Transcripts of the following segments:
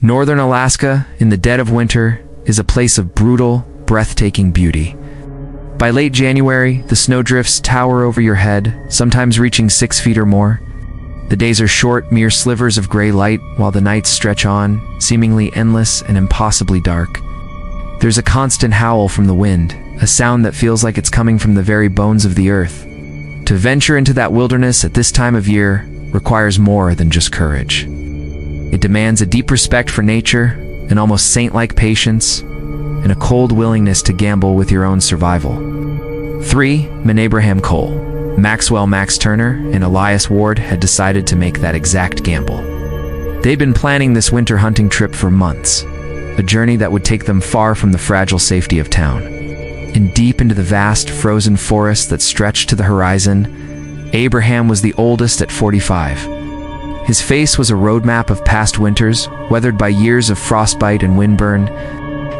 Northern Alaska, in the dead of winter, is a place of brutal, breathtaking beauty. By late January, the snowdrifts tower over your head, sometimes reaching 6 feet or more. The days are short, mere slivers of gray light, while the nights stretch on, seemingly endless and impossibly dark. There's a constant howl from the wind, a sound that feels like it's coming from the very bones of the earth. To venture into that wilderness at this time of year requires more than just courage. It demands a deep respect for nature, an almost saint-like patience, and a cold willingness to gamble with your own survival. 3. Abraham Cole, Maxwell Max Turner, and Elias Ward had decided to make that exact gamble. They'd been planning this winter hunting trip for months, a journey that would take them far from the fragile safety of town. And deep into the vast, frozen forest that stretched to the horizon, Abraham was the oldest at 45. His face was a roadmap of past winters, weathered by years of frostbite and windburn.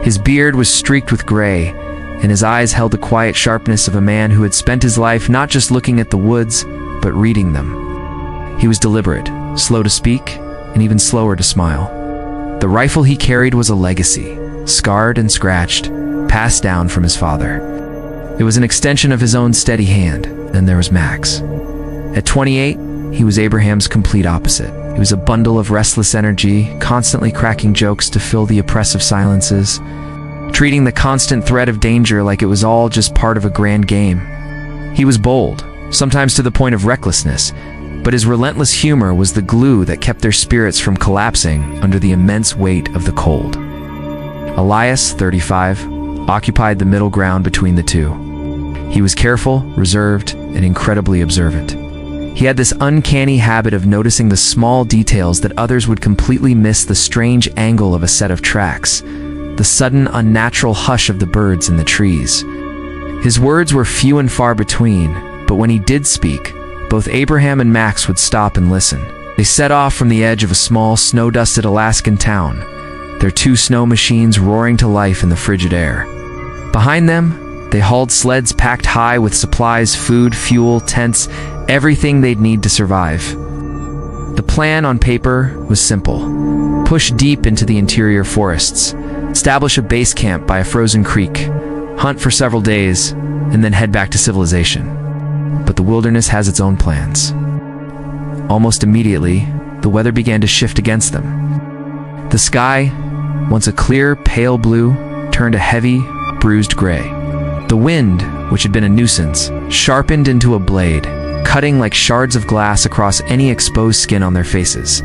His beard was streaked with gray, and his eyes held the quiet sharpness of a man who had spent his life not just looking at the woods, but reading them. He was deliberate, slow to speak, and even slower to smile. The rifle he carried was a legacy, scarred and scratched, passed down from his father. It was an extension of his own steady hand. Then there was Max. At 28, he was Abraham's complete opposite. He was a bundle of restless energy, constantly cracking jokes to fill the oppressive silences, treating the constant threat of danger like it was all just part of a grand game. He was bold, sometimes to the point of recklessness, but his relentless humor was the glue that kept their spirits from collapsing under the immense weight of the cold. Elias, 35, occupied the middle ground between the two. He was careful, reserved, and incredibly observant. He had this uncanny habit of noticing the small details that others would completely miss: the strange angle of a set of tracks, the sudden unnatural hush of the birds in the trees. His words were few and far between, but when he did speak, both Abraham and Max would stop and listen. They set off from the edge of a small, snow-dusted Alaskan town, their 2 snow machines roaring to life in the frigid air. Behind them, they hauled sleds packed high with supplies, food, fuel, tents, everything they'd need to survive. The plan on paper was simple: push deep into the interior forests, establish a base camp by a frozen creek, hunt for several days, and then head back to civilization. But the wilderness has its own plans. Almost immediately, the weather began to shift against them. The sky, once a clear, pale blue, turned a heavy, bruised gray. The wind, which had been a nuisance, sharpened into a blade, cutting like shards of glass across any exposed skin on their faces.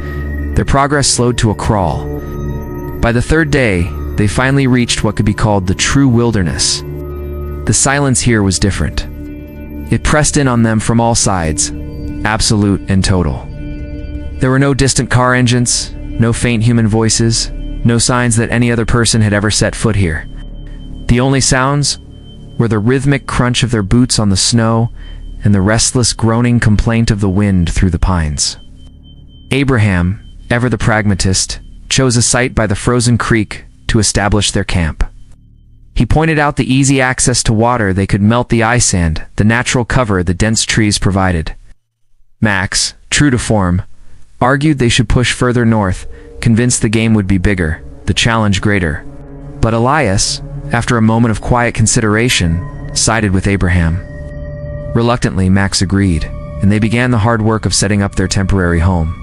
Their progress slowed to a crawl. By the 3rd day, they finally reached what could be called the true wilderness. The silence here was different. It pressed in on them from all sides, absolute and total. There were no distant car engines, no faint human voices, no signs that any other person had ever set foot here. The only sounds were the rhythmic crunch of their boots on the snow and the restless groaning complaint of the wind through the pines. Abraham, ever the pragmatist, chose a site by the frozen creek to establish their camp. He pointed out the easy access to water they could melt the ice and the natural cover the dense trees provided. Max, true to form, argued they should push further north, convinced the game would be bigger, the challenge greater. But Elias, after a moment of quiet consideration, sided with Abraham. Reluctantly, Max agreed, and they began the hard work of setting up their temporary home.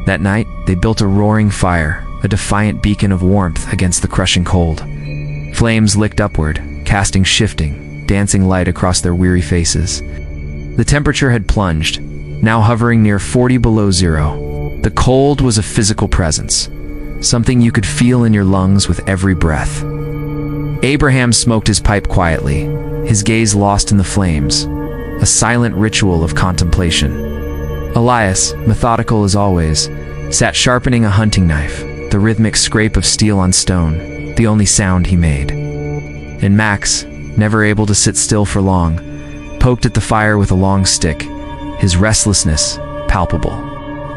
That night, they built a roaring fire, a defiant beacon of warmth against the crushing cold. Flames licked upward, casting shifting, dancing light across their weary faces. The temperature had plunged, now hovering near 40 below zero. The cold was a physical presence, something you could feel in your lungs with every breath. Abraham smoked his pipe quietly, his gaze lost in the flames, a silent ritual of contemplation. Elias, methodical as always, sat sharpening a hunting knife, the rhythmic scrape of steel on stone, the only sound he made. And Max, never able to sit still for long, poked at the fire with a long stick, his restlessness palpable.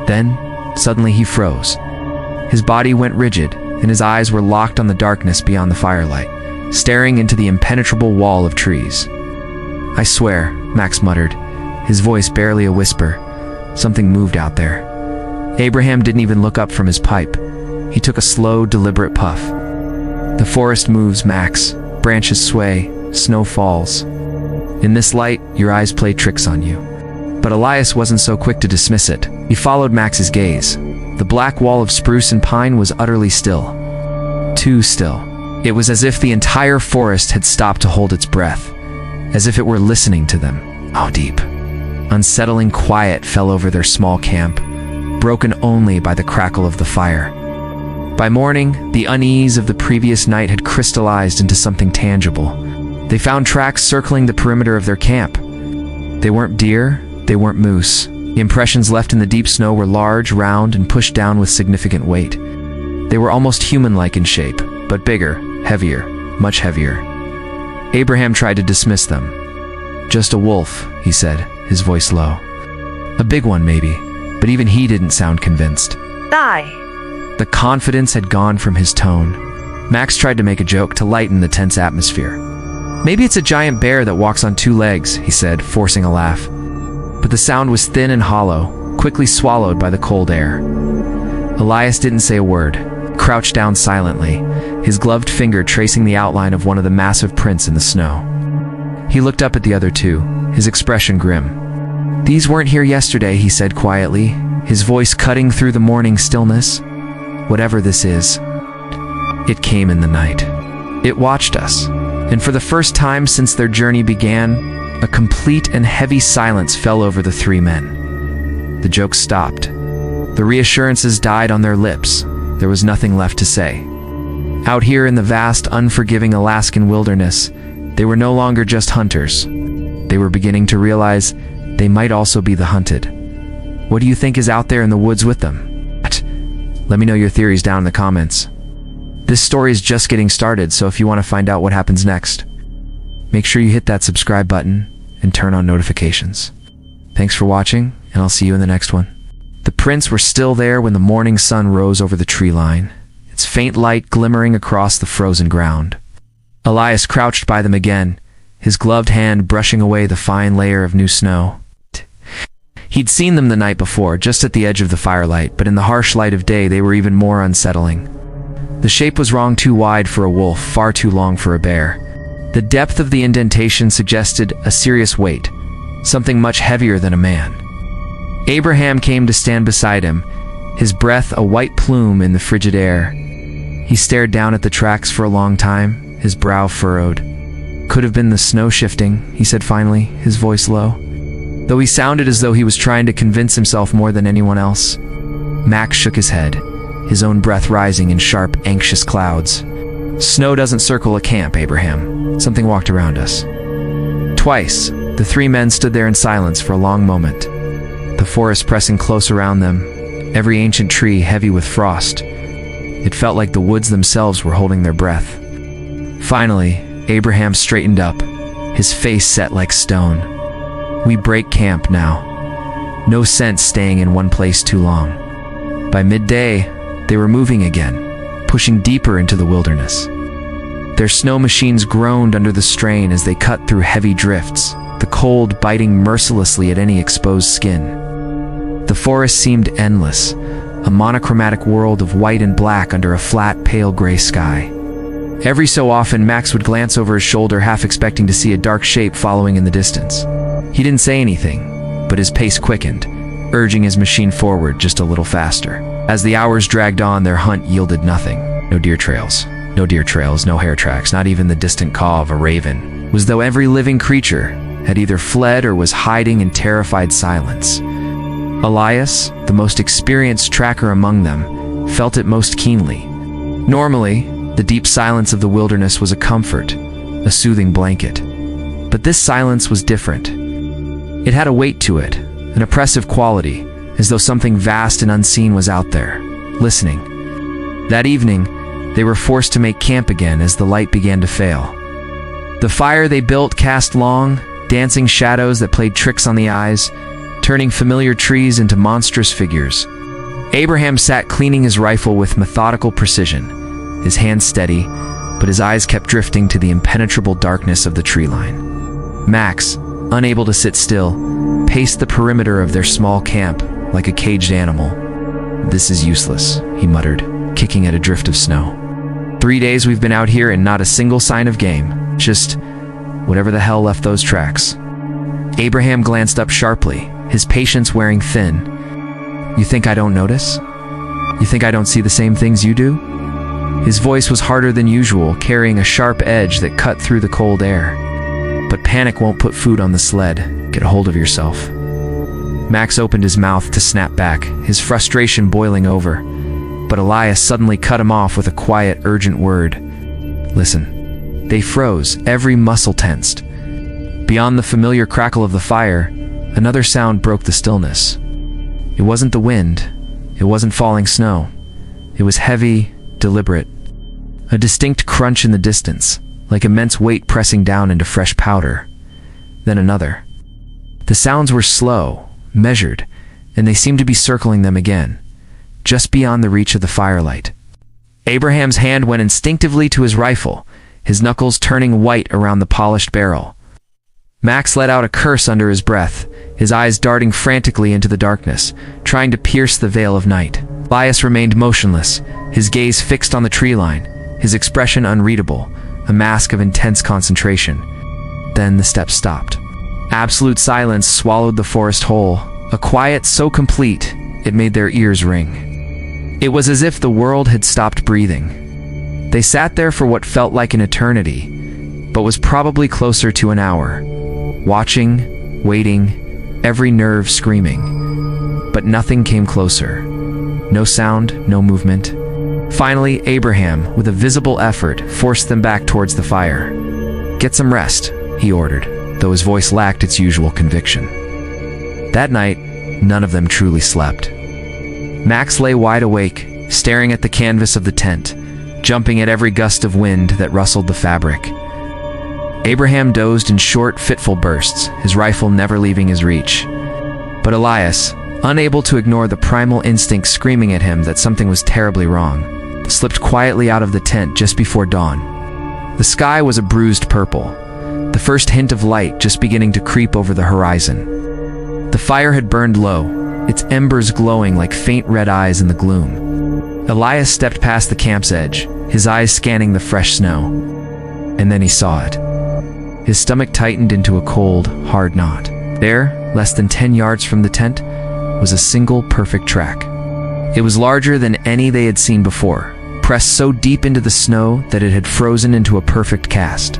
Then, suddenly he froze. His body went rigid, and his eyes were locked on the darkness beyond the firelight, staring into the impenetrable wall of trees. "I swear," Max muttered, his voice barely a whisper. Something moved out there. Abraham didn't even look up from his pipe. He took a slow, deliberate puff. The forest moves, Max. Branches sway, snow falls. In this light, your eyes play tricks on you. But Elias wasn't so quick to dismiss it. He followed Max's gaze. The black wall of spruce and pine was utterly still. Too still. It was as if the entire forest had stopped to hold its breath, as if it were listening to them. Oh, deep. Unsettling quiet fell over their small camp, broken only by the crackle of the fire. By morning, the unease of the previous night had crystallized into something tangible. They found tracks circling the perimeter of their camp. They weren't deer, they weren't moose. The impressions left in the deep snow were large, round, and pushed down with significant weight. They were almost human-like in shape, but bigger, heavier, much heavier. Abraham tried to dismiss them. Just a wolf, he said, his voice low. A big one, maybe, but even he didn't sound convinced. Die. The confidence had gone from his tone. Max tried to make a joke to lighten the tense atmosphere. Maybe it's a giant bear that walks on two legs, he said, forcing a laugh. But the sound was thin and hollow, quickly swallowed by the cold air. Elias didn't say a word, crouched down silently, his gloved finger tracing the outline of one of the massive prints in the snow. He looked up at the other two, his expression grim. These weren't here yesterday, he said quietly, his voice cutting through the morning stillness. Whatever this is, it came in the night. It watched us, and for the first time since their journey began, a complete and heavy silence fell over the three men. The jokes stopped. The reassurances died on their lips. There was nothing left to say. Out here in the vast, unforgiving Alaskan wilderness, they were no longer just hunters. They were beginning to realize they might also be the hunted. What do you think is out there in the woods with them? Let me know your theories down in the comments. This story is just getting started, so if you want to find out what happens next, make sure you hit that subscribe button and turn on notifications. Thanks for watching, and I'll see you in the next one. The prints were still there when the morning sun rose over the tree line, its faint light glimmering across the frozen ground. Elias crouched by them again, his gloved hand brushing away the fine layer of new snow. He'd seen them the night before, just at the edge of the firelight, but in the harsh light of day they were even more unsettling. The shape was wrong, too wide for a wolf, far too long for a bear. The depth of the indentation suggested a serious weight, something much heavier than a man. Abraham came to stand beside him, his breath a white plume in the frigid air. He stared down at the tracks for a long time, his brow furrowed. Could have been the snow shifting, he said finally, his voice low. Though he sounded as though he was trying to convince himself more than anyone else. Max shook his head, his own breath rising in sharp, anxious clouds. Snow doesn't circle a camp, Abraham. Something walked around us. Twice, the three men stood there in silence for a long moment, the forest pressing close around them, every ancient tree heavy with frost. It felt like the woods themselves were holding their breath. Finally, Abraham straightened up, his face set like stone. We break camp now. No sense staying in one place too long. By midday, they were moving again, pushing deeper into the wilderness. Their snow machines groaned under the strain as they cut through heavy drifts, the cold biting mercilessly at any exposed skin. The forest seemed endless, a monochromatic world of white and black under a flat, pale gray sky. Every so often, Max would glance over his shoulder, half expecting to see a dark shape following in the distance. He didn't say anything, but his pace quickened, urging his machine forward just a little faster. As the hours dragged on, their hunt yielded nothing. No deer trails, no hare tracks, not even the distant caw of a raven. It was as though every living creature had either fled or was hiding in terrified silence. Elias, the most experienced tracker among them, felt it most keenly. Normally, the deep silence of the wilderness was a comfort, a soothing blanket. But this silence was different. It had a weight to it, an oppressive quality, as though something vast and unseen was out there, listening. That evening, they were forced to make camp again as the light began to fail. The fire they built cast long, dancing shadows that played tricks on the eyes, turning familiar trees into monstrous figures. Abraham sat cleaning his rifle with methodical precision, his hands steady, but his eyes kept drifting to the impenetrable darkness of the tree line. Max, unable to sit still, paced the perimeter of their small camp like a caged animal. "This is useless," he muttered. kicking at a drift of snow. 3 days we've been out here and not a single sign of game. Just whatever the hell left those tracks. Abraham glanced up sharply, his patience wearing thin. You think I don't notice? You think I don't see the same things you do? His voice was harder than usual, carrying a sharp edge that cut through the cold air. But panic won't put food on the sled. Get a hold of yourself. Max opened his mouth to snap back, his frustration boiling over. But Elias suddenly cut him off with a quiet, urgent word. Listen. They froze, every muscle tensed. Beyond the familiar crackle of the fire, another sound broke the stillness. It wasn't the wind. It wasn't falling snow. It was heavy, deliberate. A distinct crunch in the distance, like immense weight pressing down into fresh powder. Then another. The sounds were slow, measured, and they seemed to be circling them again, just beyond the reach of the firelight. Abraham's hand went instinctively to his rifle, his knuckles turning white around the polished barrel. Max let out a curse under his breath, his eyes darting frantically into the darkness, trying to pierce the veil of night. Elias remained motionless, his gaze fixed on the tree line, his expression unreadable, a mask of intense concentration. Then the steps stopped. Absolute silence swallowed the forest whole, a quiet so complete it made their ears ring. It was as if the world had stopped breathing. They sat there for what felt like an eternity, but was probably closer to an hour, watching, waiting, every nerve screaming. But nothing came closer. No sound, no movement. Finally, Abraham, with a visible effort, forced them back towards the fire. Get some rest, he ordered, though his voice lacked its usual conviction. That night, none of them truly slept. Max lay wide awake, staring at the canvas of the tent, jumping at every gust of wind that rustled the fabric. Abraham dozed in short, fitful bursts, his rifle never leaving his reach. But Elias, unable to ignore the primal instinct screaming at him that something was terribly wrong, slipped quietly out of the tent just before dawn. The sky was a bruised purple, the first hint of light just beginning to creep over the horizon. The fire had burned low, its embers glowing like faint red eyes in the gloom. Elias stepped past the camp's edge, his eyes scanning the fresh snow. And then he saw it. His stomach tightened into a cold, hard knot. There, less than 10 yards from the tent, was a single perfect track. It was larger than any they had seen before, pressed so deep into the snow that it had frozen into a perfect cast.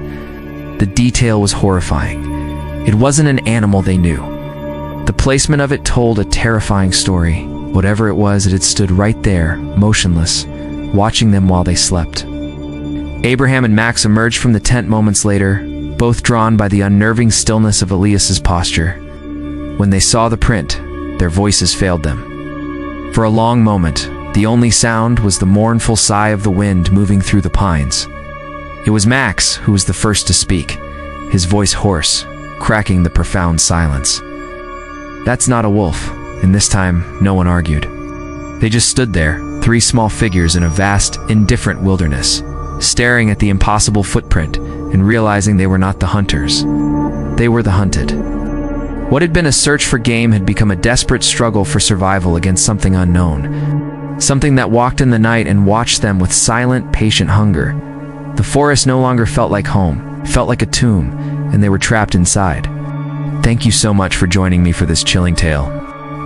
The detail was horrifying. It wasn't an animal they knew. The placement of it told a terrifying story. Whatever it was, it had stood right there, motionless, watching them while they slept. Abraham and Max emerged from the tent moments later, both drawn by the unnerving stillness of Elias's posture. When they saw the print, their voices failed them. For a long moment, the only sound was the mournful sigh of the wind moving through the pines. It was Max who was the first to speak, his voice hoarse, cracking the profound silence. That's not a wolf, and this time no one argued. They just stood there, three small figures in a vast, indifferent wilderness, staring at the impossible footprint and realizing they were not the hunters. They were the hunted. What had been a search for game had become a desperate struggle for survival against something unknown. Something that walked in the night and watched them with silent, patient hunger. The forest no longer felt like home, felt like a tomb, and they were trapped inside. Thank you so much for joining me for this chilling tale.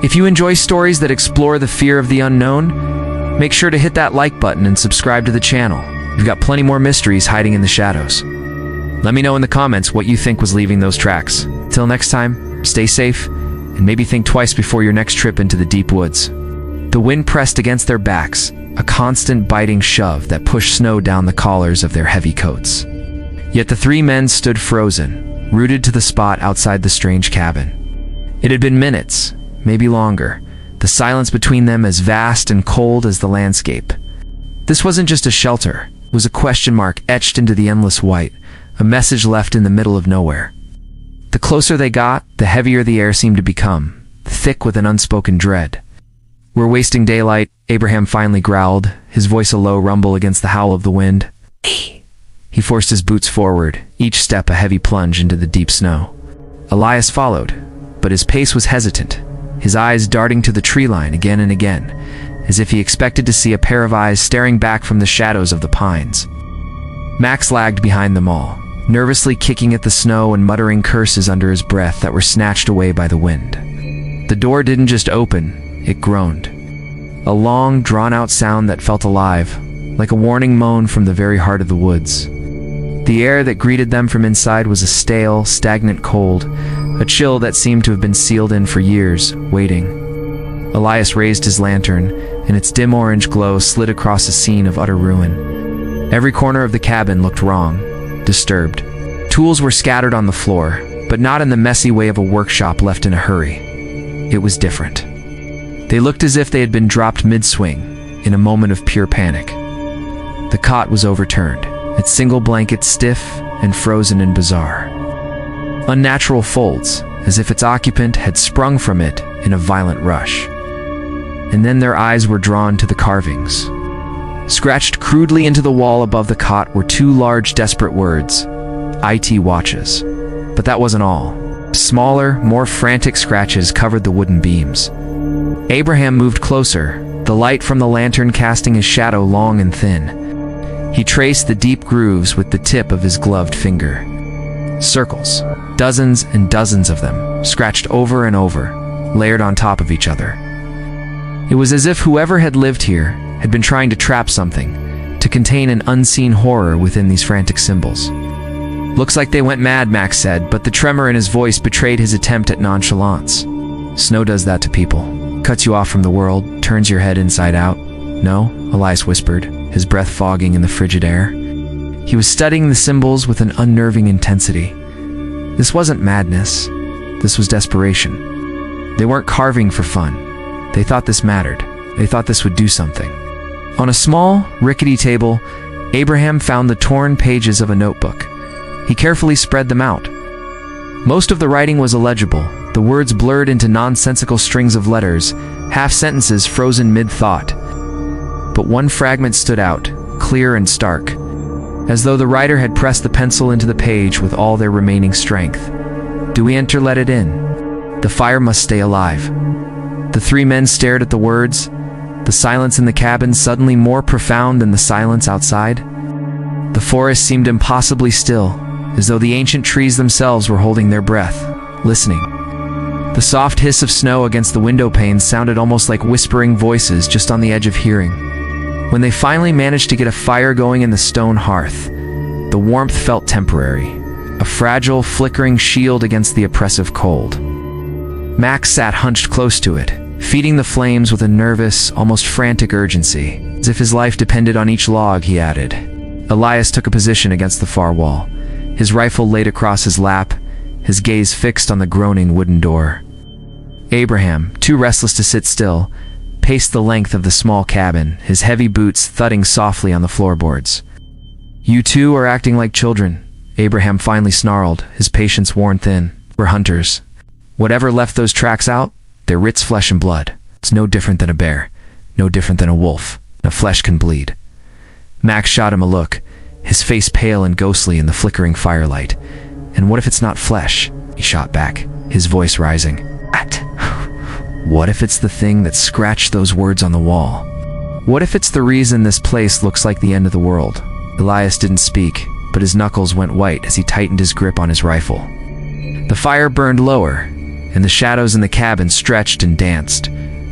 If you enjoy stories that explore the fear of the unknown, make sure to hit that like button and subscribe to the channel. We've got plenty more mysteries hiding in the shadows. Let me know in the comments what you think was leaving those tracks. Till next time, stay safe, and maybe think twice before your next trip into the deep woods. The wind pressed against their backs, a constant biting shove that pushed snow down the collars of their heavy coats. Yet the three men stood frozen, rooted to the spot outside the strange cabin. It had been minutes, maybe longer, the silence between them as vast and cold as the landscape. This wasn't just a shelter, it was a question mark etched into the endless white, a message left in the middle of nowhere. The closer they got, the heavier the air seemed to become, thick with an unspoken dread. We're wasting daylight, Abraham finally growled, his voice a low rumble against the howl of the wind. He forced his boots forward, each step a heavy plunge into the deep snow. Elias followed, but his pace was hesitant, his eyes darting to the tree line again and again, as if he expected to see a pair of eyes staring back from the shadows of the pines. Max lagged behind them all, nervously kicking at the snow and muttering curses under his breath that were snatched away by the wind. The door didn't just open, it groaned. A long, drawn-out sound that felt alive, like a warning moan from the very heart of the woods. The air that greeted them from inside was a stale, stagnant cold, a chill that seemed to have been sealed in for years, waiting. Elias raised his lantern, and its dim orange glow slid across a scene of utter ruin. Every corner of the cabin looked wrong, disturbed. Tools were scattered on the floor, but not in the messy way of a workshop left in a hurry. It was different. They looked as if they had been dropped mid-swing, in a moment of pure panic. The cot was overturned, its single blanket stiff and frozen in bizarre, unnatural folds, as if its occupant had sprung from it in a violent rush. And then their eyes were drawn to the carvings. Scratched crudely into the wall above the cot were two large, desperate words, IT watches. But that wasn't all. Smaller, more frantic scratches covered the wooden beams. Abraham moved closer, the light from the lantern casting his shadow long and thin. He traced the deep grooves with the tip of his gloved finger. Circles, dozens and dozens of them, scratched over and over, layered on top of each other. It was as if whoever had lived here had been trying to trap something, to contain an unseen horror within these frantic symbols. Looks like they went mad, Max said, but the tremor in his voice betrayed his attempt at nonchalance. Snow does that to people. Cuts you off from the world, turns your head inside out. No, Elias whispered, his breath fogging in the frigid air. He was studying the symbols with an unnerving intensity. This wasn't madness. This was desperation. They weren't carving for fun. They thought this mattered. They thought this would do something. On a small, rickety table, Abraham found the torn pages of a notebook. He carefully spread them out. Most of the writing was illegible, the words blurred into nonsensical strings of letters, half-sentences frozen mid-thought. But one fragment stood out, clear and stark, as though the writer had pressed the pencil into the page with all their remaining strength. Do we enter, let it in? The fire must stay alive. The three men stared at the words, the silence in the cabin suddenly more profound than the silence outside. The forest seemed impossibly still, as though the ancient trees themselves were holding their breath, listening. The soft hiss of snow against the window panes sounded almost like whispering voices just on the edge of hearing. When they finally managed to get a fire going in the stone hearth, the warmth felt temporary, a fragile, flickering shield against the oppressive cold. Max sat hunched close to it, feeding the flames with a nervous, almost frantic urgency, as if his life depended on each log he added. Elias took a position against the far wall, his rifle laid across his lap, his gaze fixed on the groaning wooden door. Abraham, too restless to sit still, paced the length of the small cabin, his heavy boots thudding softly on the floorboards. You two are acting like children, Abraham finally snarled, his patience worn thin. We're hunters. Whatever left those tracks out, they're Rit's flesh and blood. It's no different than a bear, no different than a wolf. The flesh can bleed. Max shot him a look, his face pale and ghostly in the flickering firelight. And what if it's not flesh? He shot back, his voice rising. What if it's the thing that scratched those words on the wall? What if it's the reason this place looks like the end of the world? Elias didn't speak, but his knuckles went white as he tightened his grip on his rifle. The fire burned lower, and the shadows in the cabin stretched and danced,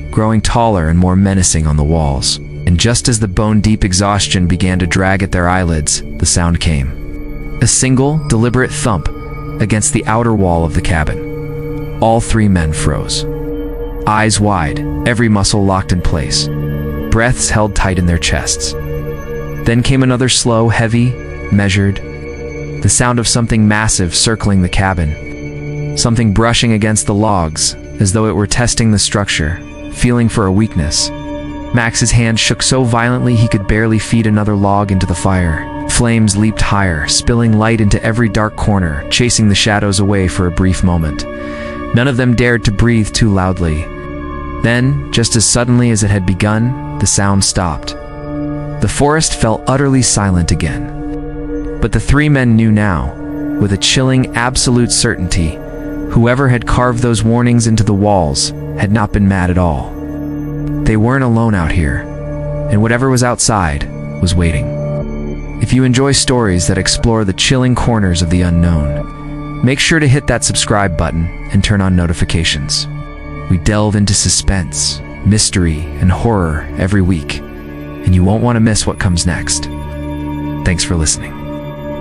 growing taller and more menacing on the walls. And just as the bone-deep exhaustion began to drag at their eyelids, the sound came. A single, deliberate thump against the outer wall of the cabin. All three men froze. Eyes wide, every muscle locked in place. Breaths held tight in their chests. Then came another slow, heavy, measured, the sound of something massive circling the cabin. Something brushing against the logs, as though it were testing the structure, feeling for a weakness. Max's hand shook so violently he could barely feed another log into the fire. Flames leaped higher, spilling light into every dark corner, chasing the shadows away for a brief moment. None of them dared to breathe too loudly. Then, just as suddenly as it had begun, the sound stopped. The forest fell utterly silent again. But the three men knew now, with a chilling, absolute certainty, whoever had carved those warnings into the walls had not been mad at all. They weren't alone out here, and whatever was outside was waiting. If you enjoy stories that explore the chilling corners of the unknown, make sure to hit that subscribe button and turn on notifications. We delve into suspense, mystery, and horror every week, and you won't want to miss what comes next. Thanks for listening.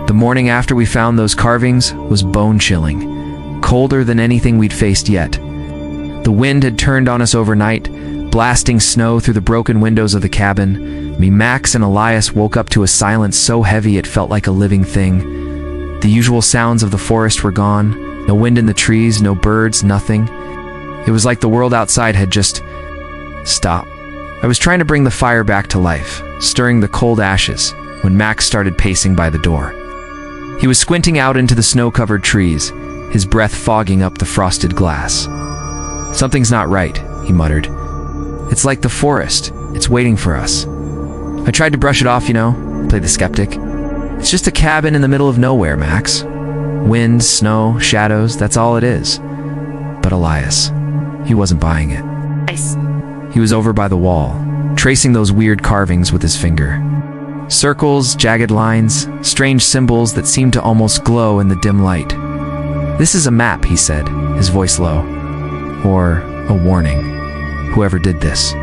The morning after we found those carvings was bone-chilling, colder than anything we'd faced yet. The wind had turned on us overnight, blasting snow through the broken windows of the cabin. Max and Elias woke up to a silence so heavy it felt like a living thing. The usual sounds of the forest were gone, no wind in the trees, no birds, nothing. It was like the world outside had just stopped. I was trying to bring the fire back to life, stirring the cold ashes, when Max started pacing by the door. He was squinting out into the snow-covered trees, his breath fogging up the frosted glass. "Something's not right," he muttered. "It's like the forest. It's waiting for us." I tried to brush it off, play the skeptic. "It's just a cabin in the middle of nowhere, Max. Wind, snow, shadows, that's all it is." But Elias, he wasn't buying it. Nice. He was over by the wall, tracing those weird carvings with his finger. Circles, jagged lines, strange symbols that seemed to almost glow in the dim light. "This is a map," he said, his voice low. Or a warning. Whoever did this.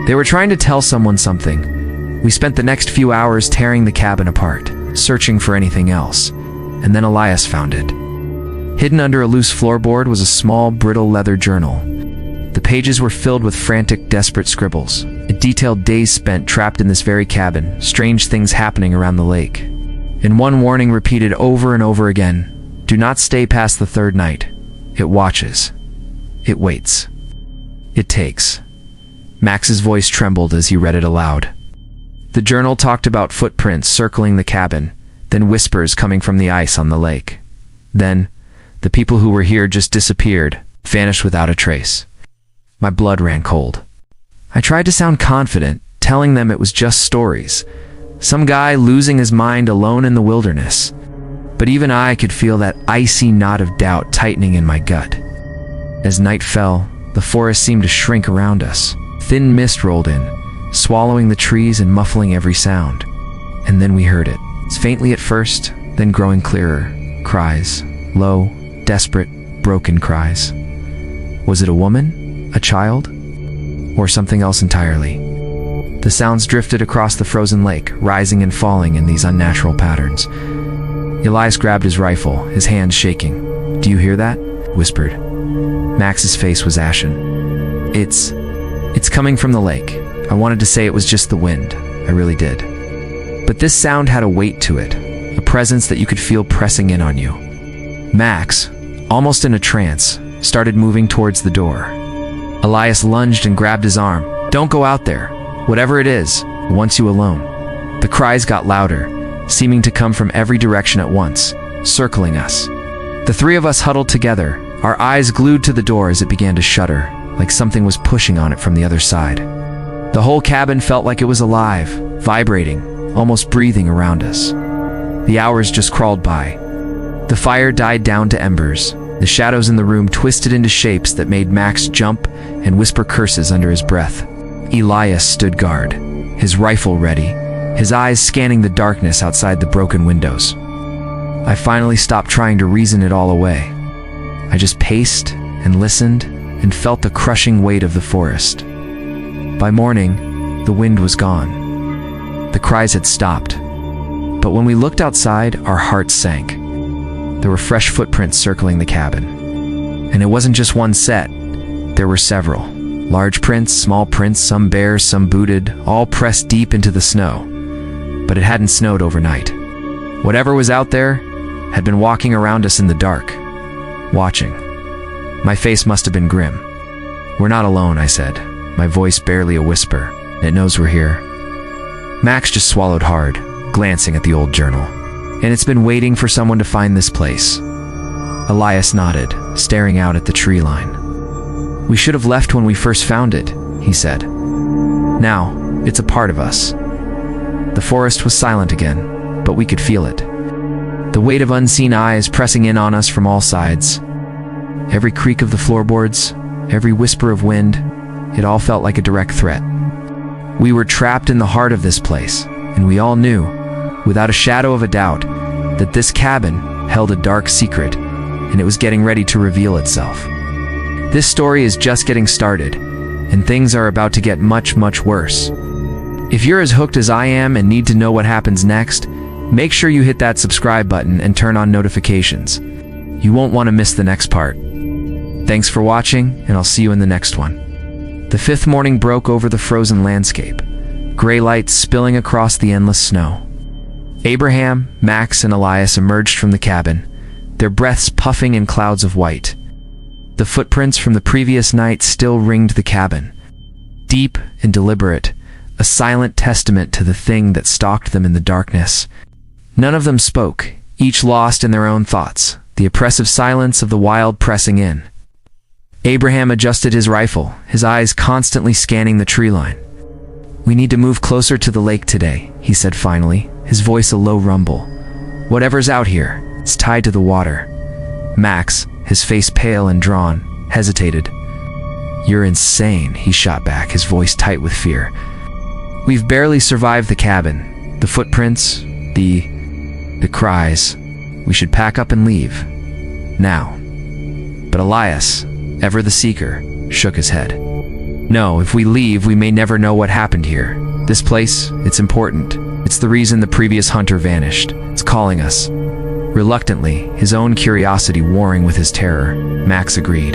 They were trying to tell someone something. We spent the next few hours tearing the cabin apart, searching for anything else. And then Elias found it. Hidden under a loose floorboard was a small, brittle leather journal. The pages were filled with frantic, desperate scribbles. It detailed days spent trapped in this very cabin, strange things happening around the lake. And one warning repeated over and over again: do not stay past the third night. It watches. It waits. It takes. Max's voice trembled as he read it aloud. The journal talked about footprints circling the cabin, then whispers coming from the ice on the lake. Then, the people who were here just disappeared, vanished without a trace. My blood ran cold. I tried to sound confident, telling them it was just stories. Some guy losing his mind alone in the wilderness. But even I could feel that icy knot of doubt tightening in my gut. As night fell, the forest seemed to shrink around us. Thin mist rolled in, swallowing the trees and muffling every sound. And then we heard it. Faintly at first, then growing clearer. Cries. Low, desperate, broken cries. Was it a woman? A child? Or something else entirely? The sounds drifted across the frozen lake, rising and falling in these unnatural patterns. Elias grabbed his rifle, his hands shaking. "Do you hear that?" whispered. Max's face was ashen. It's coming from the lake. I wanted to say it was just the wind. I really did. But this sound had a weight to it, a presence that you could feel pressing in on you. Max, almost in a trance, started moving towards the door. Elias lunged and grabbed his arm. "Don't go out there. Whatever it is, it wants you alone." The cries got louder, seeming to come from every direction at once, circling us. The three of us huddled together, our eyes glued to the door as it began to shudder, like something was pushing on it from the other side. The whole cabin felt like it was alive, vibrating, almost breathing around us. The hours just crawled by. The fire died down to embers. The shadows in the room twisted into shapes that made Max jump and whisper curses under his breath. Elias stood guard, his rifle ready, his eyes scanning the darkness outside the broken windows. I finally stopped trying to reason it all away. I just paced and listened and felt the crushing weight of the forest. By morning, the wind was gone. The cries had stopped. But when we looked outside, our hearts sank. There were fresh footprints circling the cabin. And it wasn't just one set. There were several. Large prints, small prints, some bare, some booted, all pressed deep into the snow. But it hadn't snowed overnight. Whatever was out there had been walking around us in the dark, watching. My face must have been grim. "We're not alone," I said, my voice barely a whisper. "It knows we're here." Max just swallowed hard, glancing at the old journal. "And it's been waiting for someone to find this place." Elias nodded, staring out at the tree line. "We should have left when we first found it," he said. "Now, it's a part of us." The forest was silent again, but we could feel it. The weight of unseen eyes pressing in on us from all sides. Every creak of the floorboards, every whisper of wind, It all felt like a direct threat. We were trapped in the heart of this place, and we all knew, without a shadow of a doubt, that this cabin held a dark secret, and it was getting ready to reveal itself. This story is just getting started, and things are about to get much, much worse. If you're as hooked as I am and need to know what happens next, make sure you hit that subscribe button and turn on notifications. You won't want to miss the next part. Thanks for watching, and I'll see you in the next one. The fifth morning broke over the frozen landscape, gray lights spilling across the endless snow. Abraham, Max, and Elias emerged from the cabin, their breaths puffing in clouds of white. The footprints from the previous night still ringed the cabin, deep and deliberate, a silent testament to the thing that stalked them in the darkness. None of them spoke, each lost in their own thoughts, the oppressive silence of the wild pressing in. Abraham adjusted his rifle, his eyes constantly scanning the tree line. "We need to move closer to the lake today," he said finally, his voice a low rumble. "Whatever's out here, it's tied to the water." Max, his face pale and drawn, hesitated. "You're insane," he shot back, his voice tight with fear. "We've barely survived the cabin, the footprints, the cries. We should pack up and leave. Now." But Elias, ever the seeker, shook his head. "No, if we leave, we may never know what happened here. This place, it's important. It's the reason the previous hunter vanished. It's calling us." Reluctantly, his own curiosity warring with his terror, Max agreed.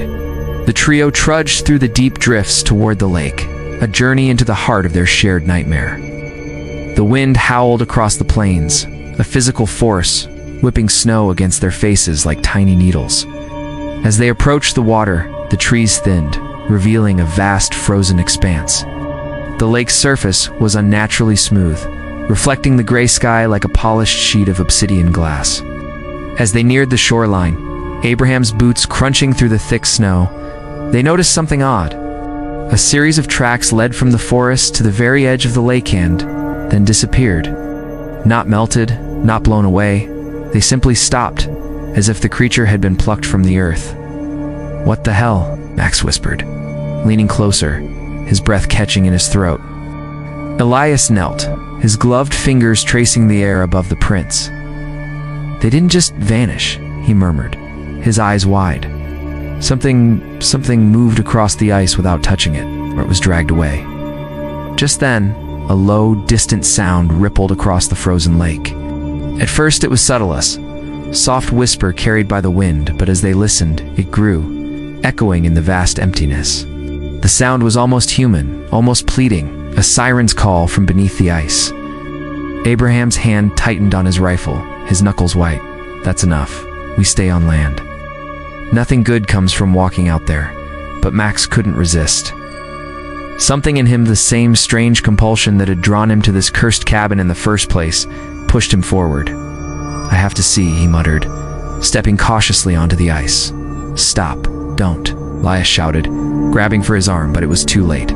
The trio trudged through the deep drifts toward the lake, a journey into the heart of their shared nightmare. The wind howled across the plains, a physical force, whipping snow against their faces like tiny needles. As they approached the water, the trees thinned, revealing a vast frozen expanse. The lake's surface was unnaturally smooth, reflecting the gray sky like a polished sheet of obsidian glass. As they neared the shoreline, Abraham's boots crunching through the thick snow, they noticed something odd. A series of tracks led from the forest to the very edge of the lake and then disappeared. Not melted, not blown away, they simply stopped, as if the creature had been plucked from the earth. "What the hell?" Max whispered, leaning closer, his breath catching in his throat. Elias knelt, his gloved fingers tracing the air above the prints. "They didn't just vanish," he murmured, his eyes wide. Something moved across the ice without touching it, or it was dragged away. Just then, a low, distant sound rippled across the frozen lake. At first it was subtle, a soft whisper carried by the wind, but as they listened, it grew, echoing in the vast emptiness. The sound was almost human, almost pleading, a siren's call from beneath the ice. Abraham's hand tightened on his rifle, his knuckles white. "That's enough. We stay on land." Nothing good comes from walking out there, but Max couldn't resist. Something in him, the same strange compulsion that had drawn him to this cursed cabin in the first place, pushed him forward. "I have to see," he muttered, stepping cautiously onto the ice. "Stop. Don't," Elias shouted, grabbing for his arm, but it was too late.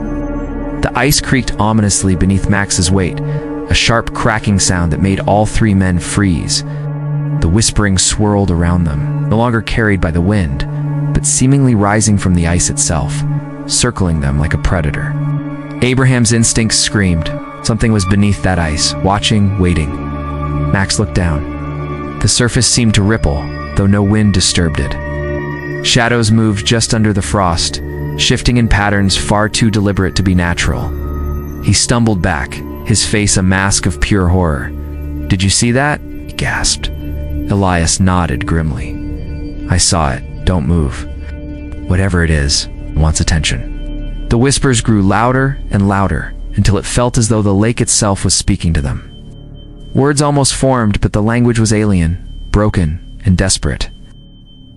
The ice creaked ominously beneath Max's weight, a sharp cracking sound that made all three men freeze. The whispering swirled around them, no longer carried by the wind, but seemingly rising from the ice itself, circling them like a predator. Abraham's instincts screamed. Something was beneath that ice, watching, waiting. Max looked down. The surface seemed to ripple, though no wind disturbed it. Shadows moved just under the frost, shifting in patterns far too deliberate to be natural. He stumbled back, his face a mask of pure horror. "Did you see that?" he gasped. Elias nodded grimly. "I saw it. Don't move. Whatever it is, wants attention." The whispers grew louder and louder, until it felt as though the lake itself was speaking to them. Words almost formed, but the language was alien, broken, and desperate.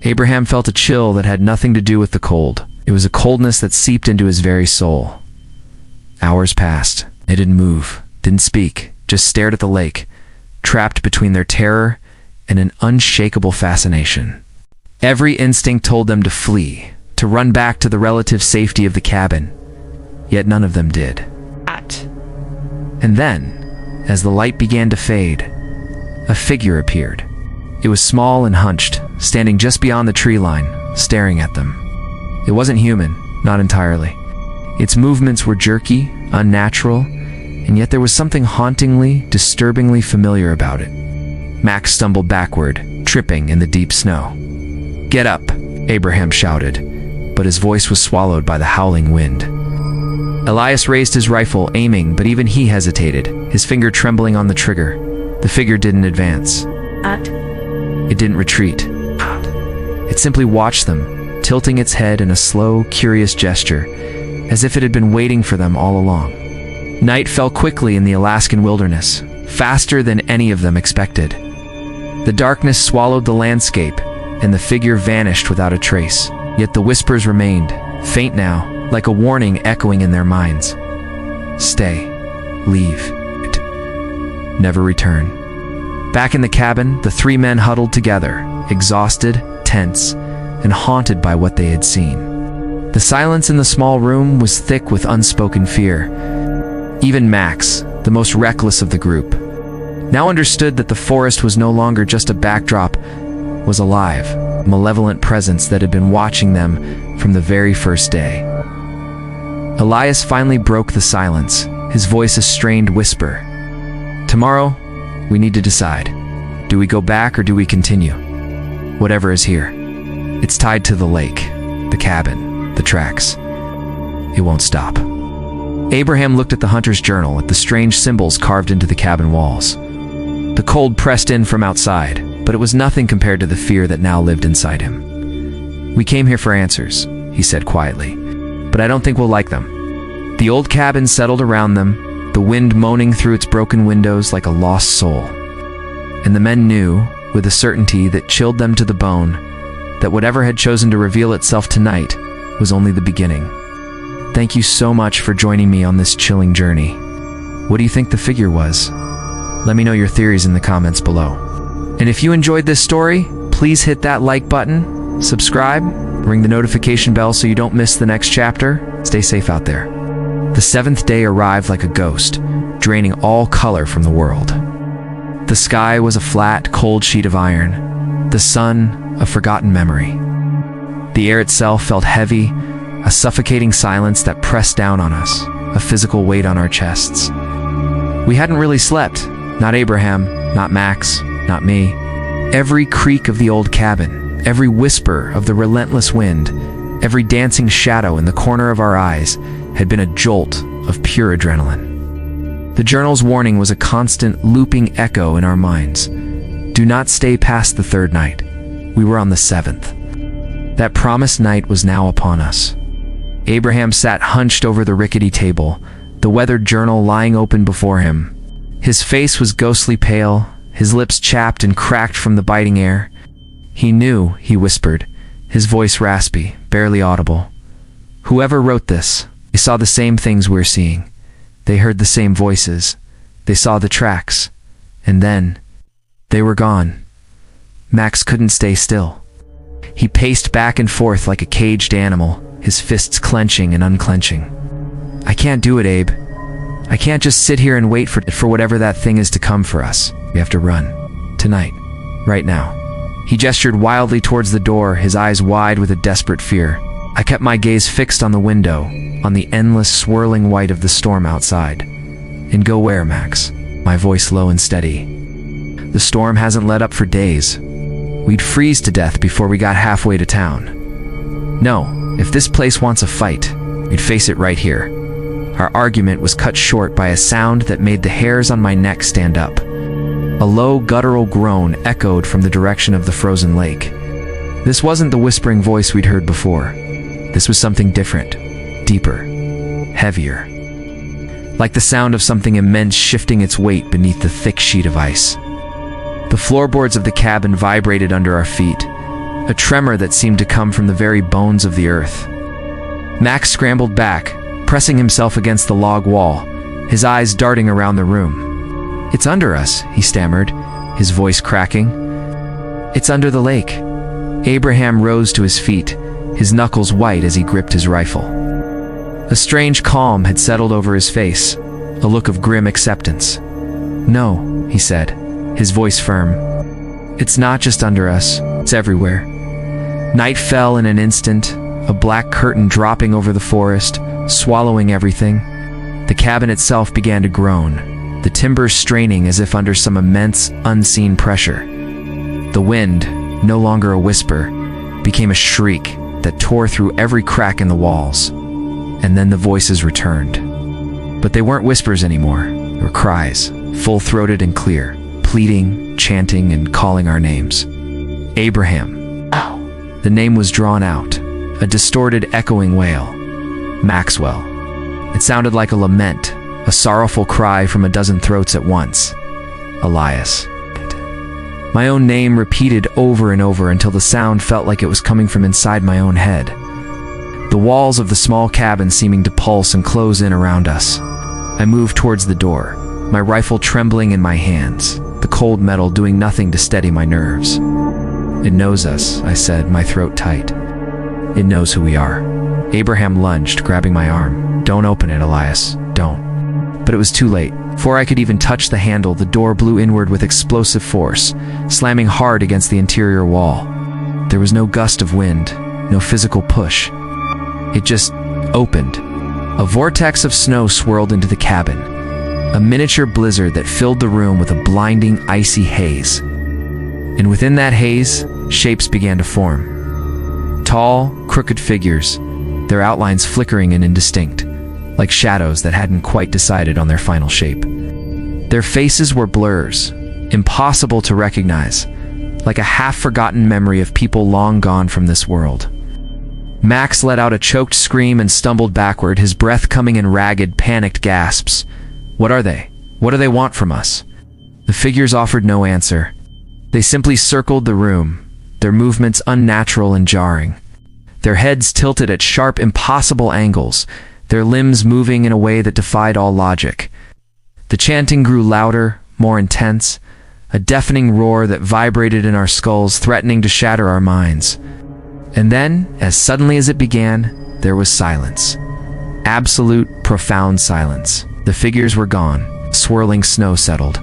Abraham felt a chill that had nothing to do with the cold. It was a coldness that seeped into his very soul. Hours passed. They didn't move, didn't speak, just stared at the lake, trapped between their terror and an unshakable fascination. Every instinct told them to flee, to run back to the relative safety of the cabin, yet none of them did. And then, as the light began to fade, a figure appeared. It was small and hunched, standing just beyond the tree line, staring at them. It wasn't human, not entirely. Its movements were jerky, unnatural, and yet there was something hauntingly, disturbingly familiar about it. Max stumbled backward, tripping in the deep snow. "Get up," Abraham shouted, but his voice was swallowed by the howling wind. Elias raised his rifle, aiming, but even he hesitated, his finger trembling on the trigger. The figure didn't advance. It didn't retreat. It simply watched them, tilting its head in a slow, curious gesture, as if it had been waiting for them all along. Night fell quickly in the Alaskan wilderness, faster than any of them expected. The darkness swallowed the landscape, and the figure vanished without a trace. Yet the whispers remained, faint now, like a warning echoing in their minds. Stay. Leave. Never return. Back in the cabin, the three men huddled together, exhausted, tense, and haunted by what they had seen. The silence in the small room was thick with unspoken fear. Even Max, the most reckless of the group, now understood that the forest was no longer just a backdrop, was alive, a malevolent presence that had been watching them from the very first day. Elias finally broke the silence, his voice a strained whisper. "Tomorrow, we need to decide. Do we go back or do we continue? Whatever is here. It's tied to the lake, the cabin, the tracks. It won't stop." Abraham looked at the hunter's journal, at the strange symbols carved into the cabin walls. The cold pressed in from outside, but it was nothing compared to the fear that now lived inside him. "We came here for answers," he said quietly, "but I don't think we'll like them." The old cabin settled around them, the wind moaning through its broken windows like a lost soul. And the men knew, with a certainty that chilled them to the bone, that whatever had chosen to reveal itself tonight was only the beginning. Thank you so much for joining me on this chilling journey. What do you think the figure was? Let me know your theories in the comments below. And if you enjoyed this story, please hit that like button, subscribe, ring the notification bell so you don't miss the next chapter. Stay safe out there. The seventh day arrived like a ghost, draining all color from the world. The sky was a flat, cold sheet of iron. The sun, a forgotten memory. The air itself felt heavy, a suffocating silence that pressed down on us, a physical weight on our chests. We hadn't really slept. Not Abraham, not Max, not me. Every creak of the old cabin, every whisper of the relentless wind, every dancing shadow in the corner of our eyes had been a jolt of pure adrenaline. The journal's warning was a constant, looping echo in our minds. Do not stay past the third night. We were on the seventh. That promised night was now upon us. Abraham sat hunched over the rickety table, the weathered journal lying open before him. His face was ghostly pale, his lips chapped and cracked from the biting air. He knew, he whispered, his voice raspy, barely audible. Whoever wrote this, they saw the same things we're seeing. They heard the same voices. They saw the tracks. And then, they were gone. Max couldn't stay still. He paced back and forth like a caged animal, his fists clenching and unclenching. "I can't do it, Abe. I can't just sit here and wait for whatever that thing is to come for us. We have to run. Tonight. Right now." He gestured wildly towards the door, his eyes wide with a desperate fear. I kept my gaze fixed on the window, on the endless swirling white of the storm outside. "And go where, Max?" My voice low and steady. "The storm hasn't let up for days. We'd freeze to death before we got halfway to town. No, if this place wants a fight, we'd face it right here." Our argument was cut short by a sound that made the hairs on my neck stand up. A low, guttural groan echoed from the direction of the frozen lake. This wasn't the whispering voice we'd heard before. This was something different, deeper, heavier. Like the sound of something immense shifting its weight beneath the thick sheet of ice. The floorboards of the cabin vibrated under our feet, a tremor that seemed to come from the very bones of the earth. Max scrambled back, pressing himself against the log wall, his eyes darting around the room. "It's under us," he stammered, his voice cracking. "It's under the lake." Abraham rose to his feet, his knuckles white as he gripped his rifle. A strange calm had settled over his face, a look of grim acceptance. "No," he said, his voice firm. "It's not just under us, it's everywhere." Night fell in an instant, a black curtain dropping over the forest, swallowing everything. The cabin itself began to groan, the timbers straining as if under some immense, unseen pressure. The wind, no longer a whisper, became a shriek that tore through every crack in the walls. And then the voices returned. But they weren't whispers anymore. They were cries, full-throated and clear, pleading, chanting, and calling our names. Abraham. The name was drawn out, a distorted, echoing wail. Maxwell. It sounded like a lament, a sorrowful cry from a dozen throats at once. Elias. My own name repeated over and over until the sound felt like it was coming from inside my own head. The walls of the small cabin seeming to pulse and close in around us. I moved towards the door, my rifle trembling in my hands, the cold metal doing nothing to steady my nerves. It knows us, I said, my throat tight. It knows who we are. Abraham lunged, grabbing my arm. Don't open it, Elias. Don't. But it was too late. Before I could even touch the handle, the door blew inward with explosive force, slamming hard against the interior wall. There was no gust of wind, no physical push. It just opened. A vortex of snow swirled into the cabin, a miniature blizzard that filled the room with a blinding, icy haze. And within that haze, shapes began to form. Tall, crooked figures, their outlines flickering and indistinct, like shadows that hadn't quite decided on their final shape. Their faces were blurs, impossible to recognize, like a half-forgotten memory of people long gone from this world. Max let out a choked scream and stumbled backward, his breath coming in ragged, panicked gasps. What are they? What do they want from us? The figures offered no answer. They simply circled the room, their movements unnatural and jarring. Their heads tilted at sharp, impossible angles, their limbs moving in a way that defied all logic. The chanting grew louder, more intense, a deafening roar that vibrated in our skulls, threatening to shatter our minds. And then, as suddenly as it began, there was silence. Absolute, profound silence. The figures were gone. Swirling snow settled.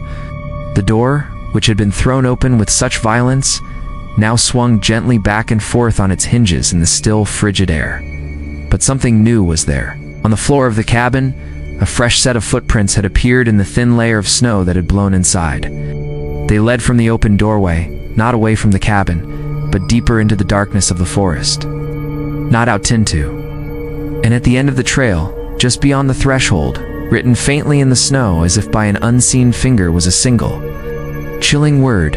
The door, which had been thrown open with such violence, now swung gently back and forth on its hinges in the still, frigid air. But something new was there. On the floor of the cabin, a fresh set of footprints had appeared in the thin layer of snow that had blown inside. They led from the open doorway, not away from the cabin, but deeper into the darkness of the forest. Not out into. And at the end of the trail, just beyond the threshold, written faintly in the snow as if by an unseen finger, was a single, chilling word.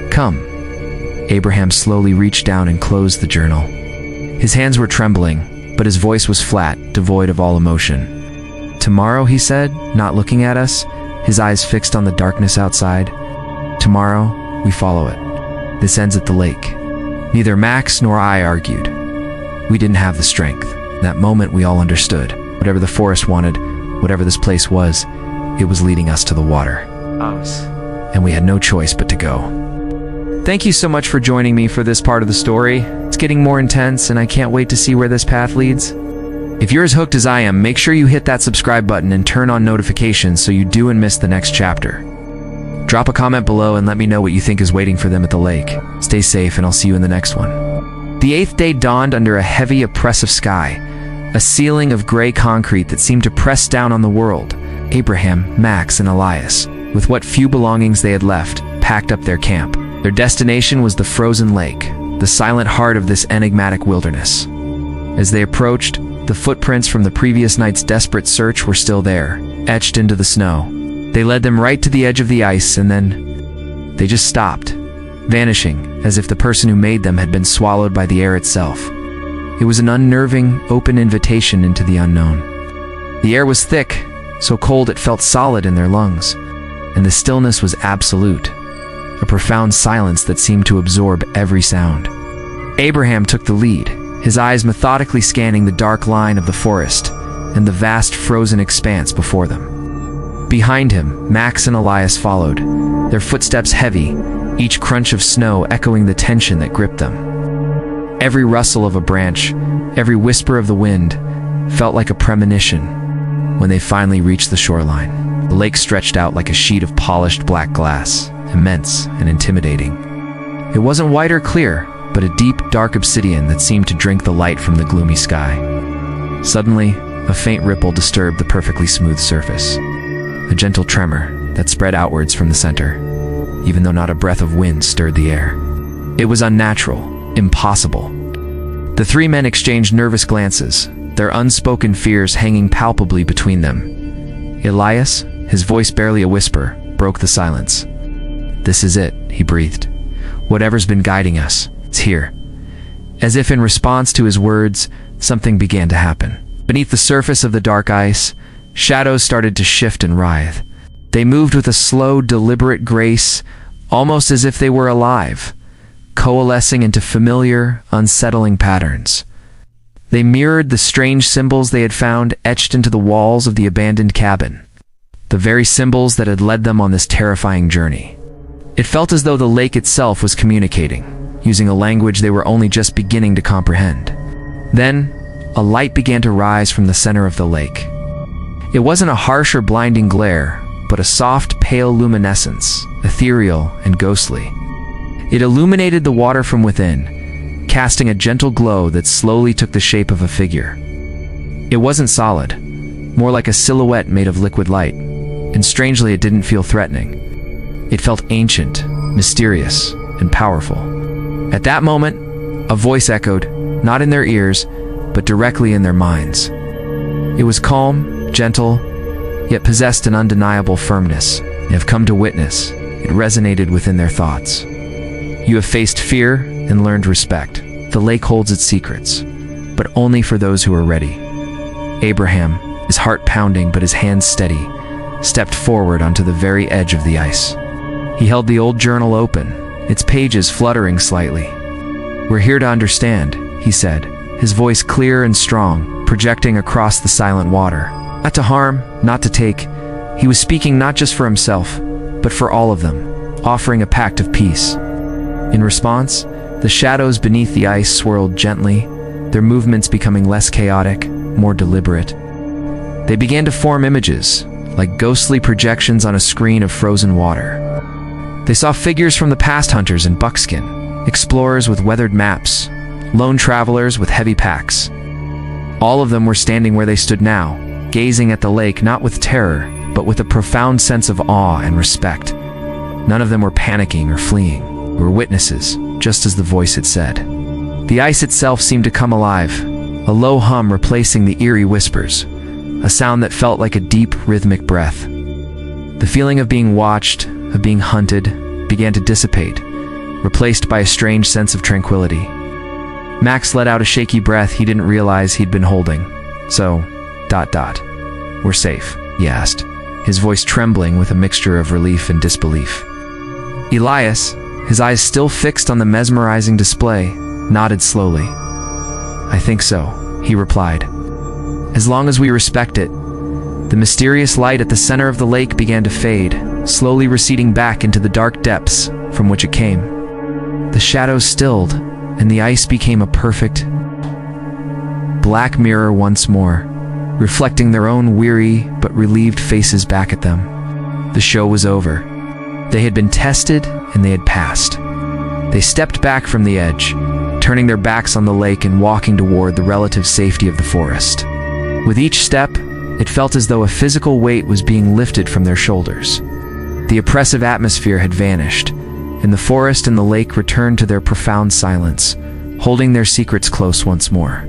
Come. Abraham slowly reached down and closed the journal. His hands were trembling, but his voice was flat, devoid of all emotion. Tomorrow, he said, not looking at us, his eyes fixed on the darkness outside. Tomorrow, we follow it. This ends at the lake. Neither Max nor I argued. We didn't have the strength. In that moment, we all understood. Whatever the forest wanted, whatever this place was, it was leading us to the water. And we had no choice but to go. Thank you so much for joining me for this part of the story. It's getting more intense, and I can't wait to see where this path leads. If you're as hooked as I am, make sure you hit that subscribe button and turn on notifications so you don't miss the next chapter. Drop a comment below and let me know what you think is waiting for them at the lake. Stay safe, and I'll see you in the next one. The 8th day dawned under a heavy, oppressive sky, a ceiling of gray concrete that seemed to press down on the world. Abraham, Max, and Elias, with what few belongings they had left, packed up their camp. Their destination was the frozen lake, the silent heart of this enigmatic wilderness. As they approached, the footprints from the previous night's desperate search were still there, etched into the snow. They led them right to the edge of the ice, and then they just stopped, vanishing as if the person who made them had been swallowed by the air itself. It was an unnerving, open invitation into the unknown. The air was thick, so cold it felt solid in their lungs, and the stillness was absolute, a profound silence that seemed to absorb every sound. Abraham took the lead, his eyes methodically scanning the dark line of the forest and the vast frozen expanse before them. Behind him, Max and Elias followed, their footsteps heavy, each crunch of snow echoing the tension that gripped them. Every rustle of a branch, every whisper of the wind, felt like a premonition. When they finally reached the shoreline, the lake stretched out like a sheet of polished black glass, immense and intimidating. It wasn't white or clear, but a deep, dark obsidian that seemed to drink the light from the gloomy sky. Suddenly, A faint ripple disturbed the perfectly smooth surface. A gentle tremor that spread outwards from the center, even though not a breath of wind stirred the air. It was unnatural, impossible. The three men exchanged nervous glances, their unspoken fears hanging palpably between them. Elias, his voice barely a whisper, broke the silence. "This is it," he breathed. "Whatever's been guiding us, it's here." As if in response to his words, something began to happen. Beneath the surface of the dark ice, shadows started to shift and writhe. They moved with a slow, deliberate grace, almost as if they were alive, coalescing into familiar, unsettling patterns. They mirrored the strange symbols they had found etched into the walls of the abandoned cabin, the very symbols that had led them on this terrifying journey. It felt as though the lake itself was communicating, using a language they were only just beginning to comprehend. Then, a light began to rise from the center of the lake. It wasn't a harsh or blinding glare, but a soft, pale luminescence, ethereal and ghostly. It illuminated the water from within, casting a gentle glow that slowly took the shape of a figure. It wasn't solid, more like a silhouette made of liquid light, and strangely it didn't feel threatening. It felt ancient, mysterious, and powerful. At that moment, a voice echoed, not in their ears, but directly in their minds. It was calm, gentle, yet possessed an undeniable firmness. "You have come to witness," it resonated within their thoughts. "You have faced fear and learned respect. The lake holds its secrets, but only for those who are ready." Abraham, his heart pounding but his hands steady, stepped forward onto the very edge of the ice. He held the old journal open, its pages fluttering slightly. "We're here to understand," he said, his voice clear and strong, projecting across the silent water. Not to harm, not to take. He was speaking not just for himself, but for all of them, offering a pact of peace. In response, the shadows beneath the ice swirled gently, their movements becoming less chaotic, more deliberate. They began to form images, like ghostly projections on a screen of frozen water. They saw figures from the past, hunters in buckskin, explorers with weathered maps, lone travelers with heavy packs. All of them were standing where they stood now, gazing at the lake not with terror, but with a profound sense of awe and respect. None of them were panicking or fleeing. They were witnesses, just as the voice had said. The ice itself seemed to come alive, a low hum replacing the eerie whispers, a sound that felt like a deep, rhythmic breath. The feeling of being watched, of being hunted, began to dissipate, replaced by a strange sense of tranquility. Max let out a shaky breath he didn't realize he'd been holding. "So, ... we're safe?" he asked, his voice trembling with a mixture of relief and disbelief. Elias, his eyes still fixed on the mesmerizing display, nodded slowly. "I think so," he replied. "As long as we respect it." The mysterious light at the center of the lake began to fade, slowly receding back into the dark depths from which it came. The shadows stilled, and the ice became a perfect black mirror once more, reflecting their own weary but relieved faces back at them. The show was over. They had been tested, and they had passed. They stepped back from the edge, turning their backs on the lake and walking toward the relative safety of the forest. With each step, it felt as though a physical weight was being lifted from their shoulders. The oppressive atmosphere had vanished, and the forest and the lake returned to their profound silence, holding their secrets close once more.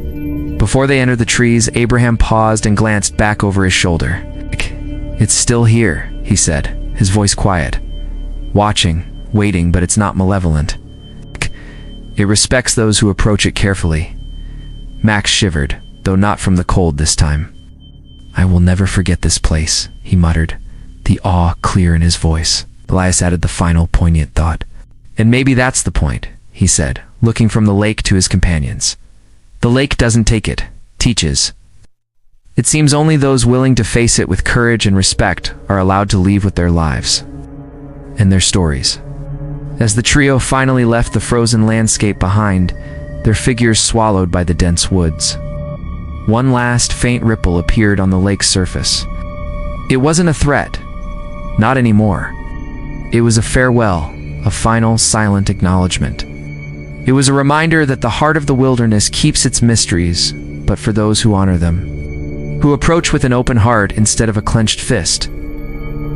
Before they entered the trees, Abraham paused and glanced back over his shoulder. "It's still here," he said, his voice quiet. "Watching, waiting, but it's not malevolent. It respects those who approach it carefully." Max shivered, though not from the cold this time. "I will never forget this place," he muttered, the awe clear in his voice. Elias added the final poignant thought. "And maybe that's the point," he said, looking from the lake to his companions. "The lake doesn't take it, teaches. It seems only those willing to face it with courage and respect are allowed to leave with their lives and their stories." As the trio finally left the frozen landscape behind, their figures swallowed by the dense woods. One last faint ripple appeared on the lake's surface. It wasn't a threat. Not anymore. It was a farewell, a final, silent acknowledgement. It was a reminder that the heart of the wilderness keeps its mysteries, but for those who honor them, who approach with an open heart instead of a clenched fist.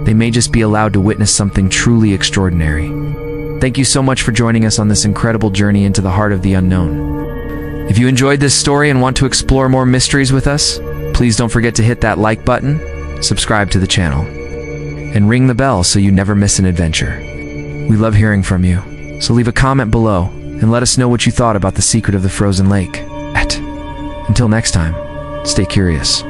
They may just be allowed to witness something truly extraordinary. Thank you so much for joining us on this incredible journey into the heart of the unknown. If you enjoyed this story and want to explore more mysteries with us, please don't forget to hit that like button, subscribe to the channel, and ring the bell so you never miss an adventure. We love hearing from you, so leave a comment below and let us know what you thought about the secret of the frozen lake. Until next time, stay curious.